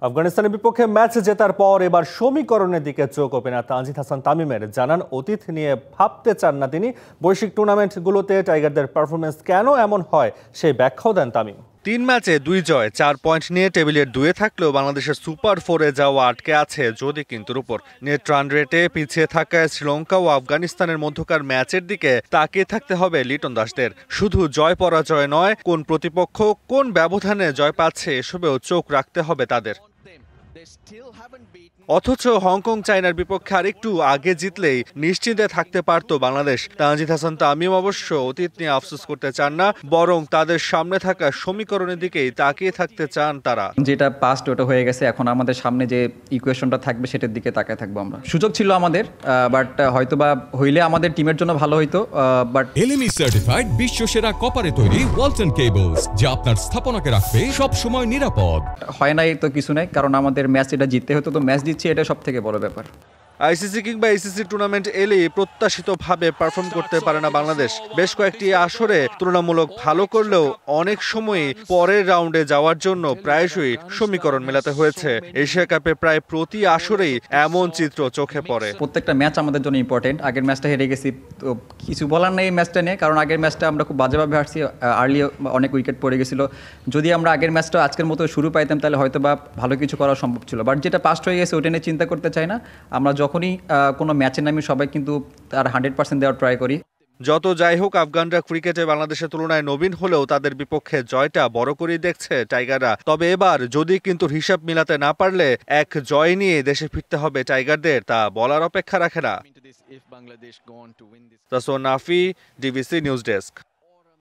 আফগানিস্তানের বিপক্ষে ম্যাচ জেতার পর এবার সমীকরণের দিকে চোখ ওপেনার তানজিদ হাসান তামিমের জানান অতীত নিয়ে ভাবতে চান না তিনি। বৈশ্বিক টুর্নামেন্টগুলোতে টাইগারদের পারফরমেন্স কেন এমন হয় সেই ব্যাখ্যাও দেন তামিম। 3 ম্যাচে 2 জয় 4 পয়েন্ট নিয়ে টেবিলের 2-এ থাকলেও বাংলাদেশের সুপার 4-এ যাওয়া আটকে আছে যদি কিন্তুর উপর। নেট রান রেটে পিছিয়ে থাকায় শ্রীলঙ্কা ও আফগানিস্তানের মধ্যকার ম্যাচের দিকে তাকিয়ে থাকতে হবে লিটন দাসদের। শুধু জয় পরাজয় নয়, কোন প্রতিপক্ষ কোন ব্যবধানে জয় পাচ্ছে এসবেও চোখ রাখতে হবে তাদের। অথচ হংকং চায়নার বিপক্ষে আরেকটু আগে জিতলেই নিশ্চিন্তে থাকতে পারত বাংলাদেশ। তানজিদ হাসান তামিম অবশ্য অতীত নিয়ে আফসোস করতে চান না, বরং তাদের সামনে থাকা সমীকরণের দিকেই তাকিয়ে থাকতে চান তারা। যেটা পাস্ট ওটা হয়ে গেছে, এখন আমাদের সামনে যে ইকুয়েশনটা থাকবে সেটার দিকে তাকায় থাকবো আমরা। সুযোগ ছিল আমাদের, বাট হয়তোবা হইলে আমাদের টিমের জন্য ভালো হইতো। বাট এলএমই সার্টিফাইড বিশ্বসেরা কপারে তৈরি ওয়ালটন কেবলস, যা আপনার স্থাপনাকে রাখবে সব সময় নিরাপদ। হয় নাই তো কিছু নাই, কারণ আমাদের ম্যাচ এটা জিততে হতো, তো ম্যাচ জিতছে, এটা সব থেকে বড় ব্যাপার। আইসিসি কিংবা এসিসি টুর্নামেন্ট এলেই প্রত্যাশিতভাবে পারফর্ম করতে পারে না বাংলাদেশ। বেশ কয়েকটি আসরে তুলনামূলক ভালো করলেও অনেক সময়ই পরের রাউন্ডে যাওয়ার জন্য প্রায়শই সমীকরণ মেলাতে হয়েছে। এশিয়া কাপে প্রায় প্রতি আসরেই এমন চিত্র চোখে পড়ে। প্রত্যেকটা ম্যাচ আমাদের জন্য ইম্পর্টেন্ট। আগের ম্যাচটা হেরে গেছি, তো কিছু বলার নেই এই ম্যাচটা নিয়ে, কারণ আগের ম্যাচটা আমরা খুব বাজেভাবে হারছি, আর্লি অনেক উইকেট পড়ে গেছিলো। যদি আমরা আগের ম্যাচটা আজকের মতো শুরু পাইতাম তাহলে হয়তো বা ভালো কিছু করা সম্ভব ছিল। বাট যেটা পাস্ট হয়ে গেছে ওটা নিয়ে চিন্তা করতে চাই না। আমরা যখনই কোনো ম্যাচে নামি সবাই কিন্তু তার 100% দেওয়ার ট্রাই করি। যত যাই হোক, আফগানরা ক্রিকেটে বাংলাদেশের তুলনায় নবীন হলেও তাদের বিপক্ষে জয়টা বড় করেই দেখছে টাইগাররা। তবে এবার যদি কিন্তু হিসাব মিলাতে না পারলে এক জয় নিয়ে দেশে ফিরতে হবে টাইগারদের, তা বলার অপেক্ষা রাখে না। তাসওয়ান নাফি, ডিবিসি নিউজ ডেস্ক।